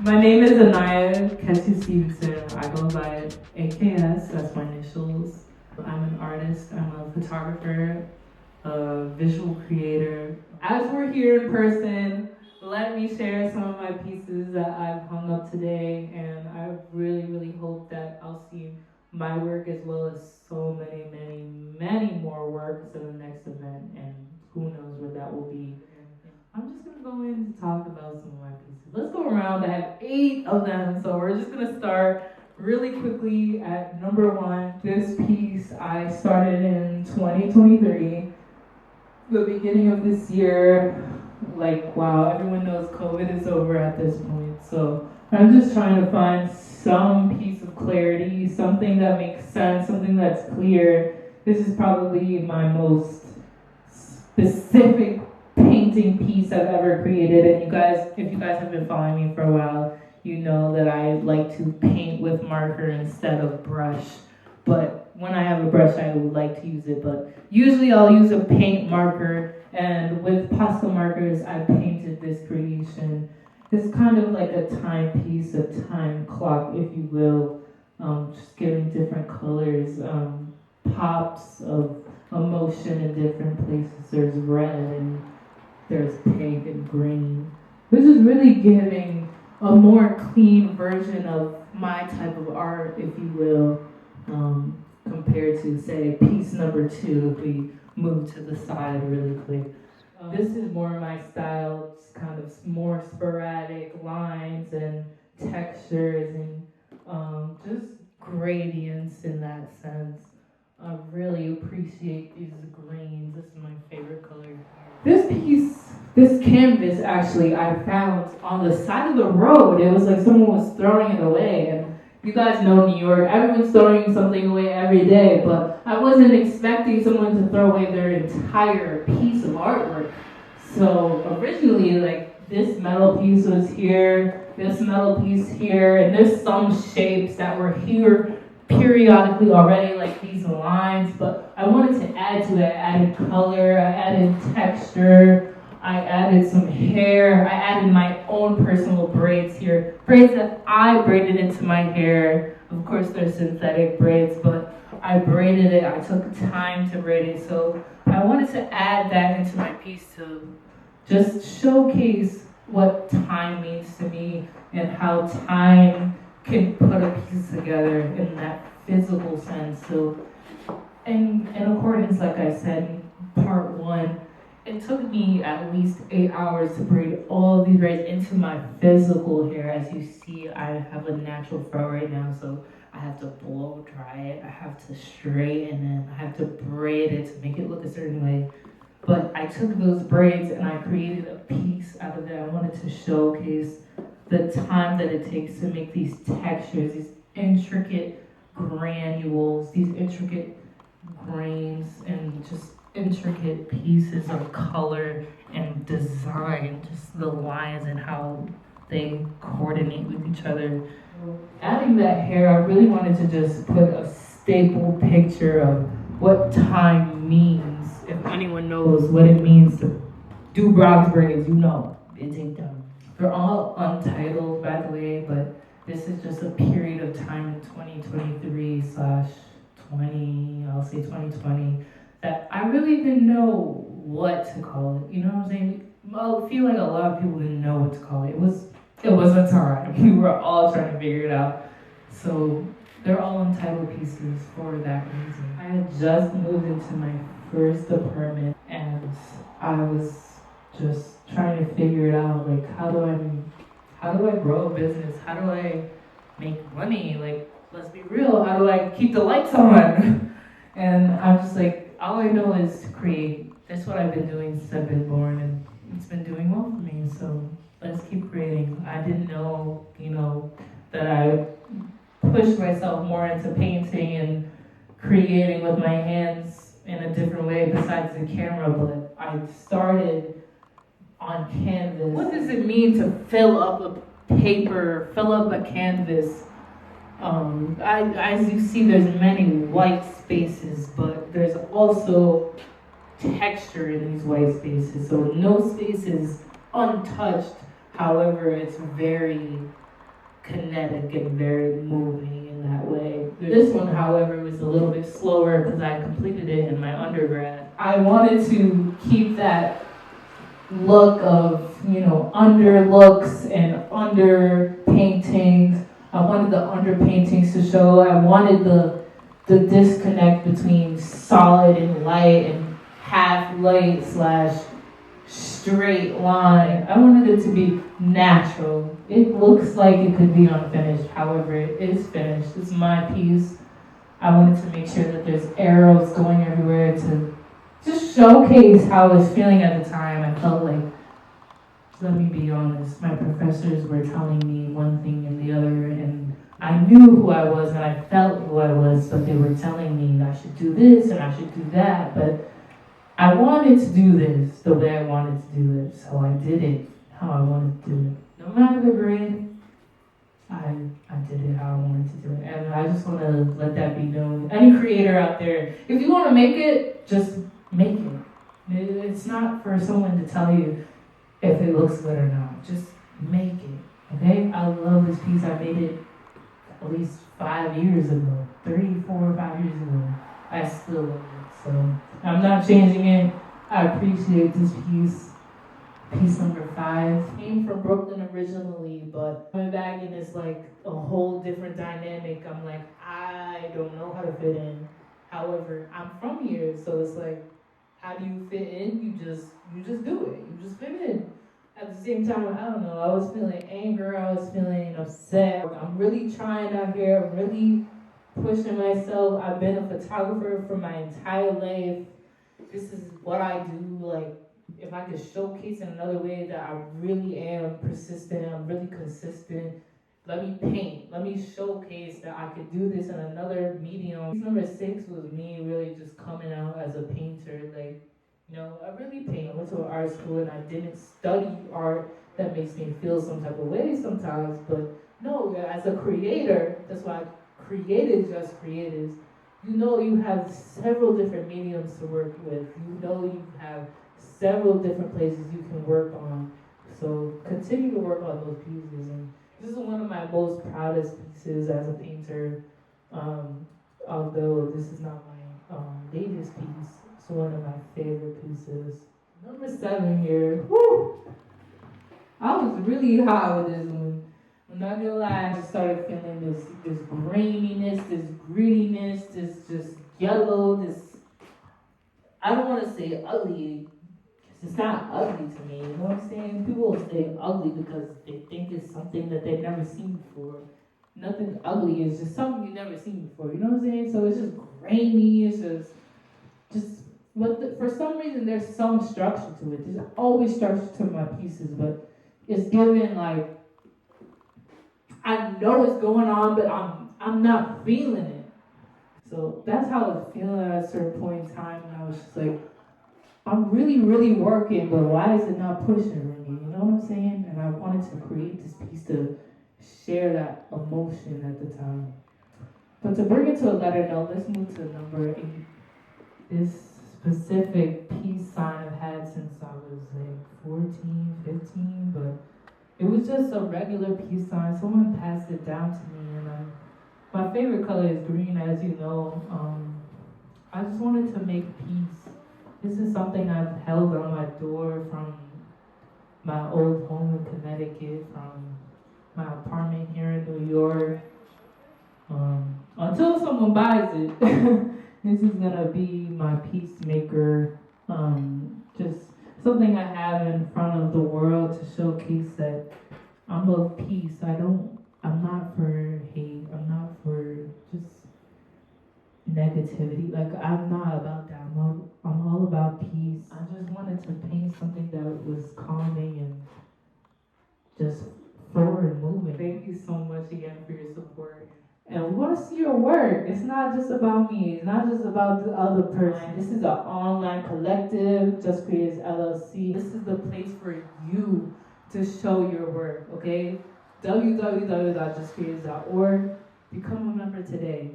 My name is Anaya Ketsu Stevenson. I go by AKS, that's my initials. I'm an artist, I'm a photographer, a visual creator. As we're here in person, let me share some of my pieces that I've hung up today, and I really hope that I'll see my work as well as so many more works in the next event, and who knows where that will be. I'm just gonna go in to talk about some of my pieces. Let's go around. I have 8 of them, so we're just gonna start really quickly at number 1. This piece I started in 2023, the beginning of this year. Like, wow, everyone knows COVID is over at this point, so I'm just trying to find some piece of clarity, something that makes sense, something that's clear. This is probably my most specific painting piece I've ever created, and if you guys have been following me for a while, you know that I like to paint with marker instead of brush. But when I have a brush, I would like to use it, but usually I'll use a paint marker, and with pastel markers, I painted this creation. It's kind of like a timepiece, a time clock, if you will, just giving different colors, pops of emotion in different places. There's red and there's pink and green, which is really giving a more clean version of my type of art, if you will, compared to, say, piece number 2, if we move to the side really quick. This is more my style, just kind of more sporadic lines and textures and just gradients in that sense. I really appreciate these greens. This is my favorite color. This canvas actually I found on the side of the road. It was like someone was throwing it away, and you guys know New York, everyone's throwing something away every day, but I wasn't expecting someone to throw away their entire piece of artwork. So originally, like, this metal piece was here, this metal piece here, and there's some shapes that were here periodically already, like these lines, but I wanted to add to it. I added color, I added texture, I added some hair, I added my own personal braids here. Braids that I braided into my hair. Of course, they're synthetic braids, but I braided it. I took time to braid it, so I wanted to add that into my piece to just showcase what time means to me and how time can put a piece together in that physical sense. So, in accordance, like I said in part 1, it took me at least 8 hours to braid all of these braids into my physical hair. As you see, I have a natural fro right now, so I have to blow dry it, I have to straighten it, I have to braid it to make it look a certain way. But I took those braids and I created a piece out of it. I wanted to showcase the time that it takes to make these textures, these intricate granules, these intricate grains, and just intricate pieces of color and design, just the lines and how they coordinate with each other. Adding that hair, I really wanted to just put a staple picture of what time means. If anyone knows what it means to do Bronx braids, you know, it ain't done. They're all untitled, by the way, but this is just a period of time in 2023/20, I'll say 2020, that I really didn't know what to call it. You know what I'm saying? I feel like a lot of people didn't know what to call it. It was a time. We were all trying to figure it out. So they're all untitled pieces for that reason. I had just moved into my first apartment, and I was just trying to figure it out. Like, how do I grow a business? How do I make money? Like, let's be real. How do I keep the lights on? And I'm just like, all I know is to create. That's what I've been doing since I've been born, and it's been doing well for me. So let's keep creating. I didn't know, that I pushed myself more into painting and creating with my hands in a different way besides the camera, but I started on canvas. What does it mean to fill up a paper, fill up a canvas? As you see, there's many white spaces, but there's also texture in these white spaces. So no space is untouched. However, it's very kinetic and very moving in that way. This one, however, was a little bit slower because I completed it in my undergrad. I wanted to keep that look of, under looks and under paintings. I wanted the under paintings to show. I wanted the disconnect between solid and light and half light / straight line. I wanted it to be natural. It looks like it could be unfinished, however, it is finished. It's my piece. I wanted to make sure that there's arrows going everywhere to just showcase how I was feeling at the time. I felt like, let me be honest, my professors were telling me one thing and the other, and I knew who I was and I felt who I was, but they were telling me I should do this and I should do that, but I wanted to do this the way I wanted to do it, so I did it how I wanted to do it. No matter the grade, I did it how I wanted to do it, and I just want to let that be known. Any creator out there, if you want to make it, just make it. It's not for someone to tell you if it looks good or not. Just make it, okay? I love this piece. I made it at least 5 years ago, 3, 4, 5 years ago. I still love it, so I'm not changing it. I appreciate this piece. Piece number 5. Came from Brooklyn originally, but coming back and it's like a whole different dynamic. I'm like, I don't know how to fit in. However, I'm from here, so it's like, how do you fit in? You just do it. You just fit in. At the same time, I don't know, I was feeling anger, I was feeling upset. I'm really trying out here, I'm really pushing myself. I've been a photographer for my entire life. This is what I do. Like, if I could showcase in another way that I really am persistent, I'm really consistent, let me paint. Let me showcase that I could do this in another medium. Piece number 6 was me really just coming out as a painter. Like, I really paint. I went to an art school and I didn't study art. That makes me feel some type of way sometimes. But no, as a creator, that's why I created Just Creatives. You have several different mediums to work with. You have several different places you can work on. So continue to work on those pieces. And this is one of my most proudest pieces as a painter. Although this is not my latest piece, it's one of my favorite pieces. Number 7 here. Woo! I was really high with this one. I'm not gonna lie, I just started feeling this graininess, this grittiness, this just yellow, this, I don't want to say ugly, because it's not ugly to me, you know what I'm saying? People will say ugly because they think it's something that they've never seen before. Nothing ugly is just something you've never seen before, you know what I'm saying? So it's just grainy, it's just but for some reason there's some structure to it. There's always structure to my pieces, but it's given like, I know what's going on, but I'm not feeling it. So that's how I was feeling at a certain point in time, and I was just like, I'm really, really working, but why is it not pushing for me? You know what I'm saying? And I wanted to create this piece to share that emotion at the time. But to bring it to a letter note, let's move to number 8. This specific peace sign I've had since I was like 14, 15, but it was just a regular peace sign. Someone passed it down to me, and my favorite color is green, as you know. I just wanted to make peace. This is something I've held on my door from my old home in Connecticut, from my apartment here in New York. Until someone buys it, this is gonna be my peacemaker. Just something I have in front of the world to showcase that I'm of peace. I'm not for hate. I'm not for just negativity. Like, I'm not about that. I'm all about peace. I just wanted to paint something that was calming and just forward moving. Thank you so much again for your support. And we want to see your work. It's not just about me. It's not just about the other person. This is an online collective, Just Creatives LLC. This is the place for you to show your work, okay? www.justcreatives.org. Become a member today.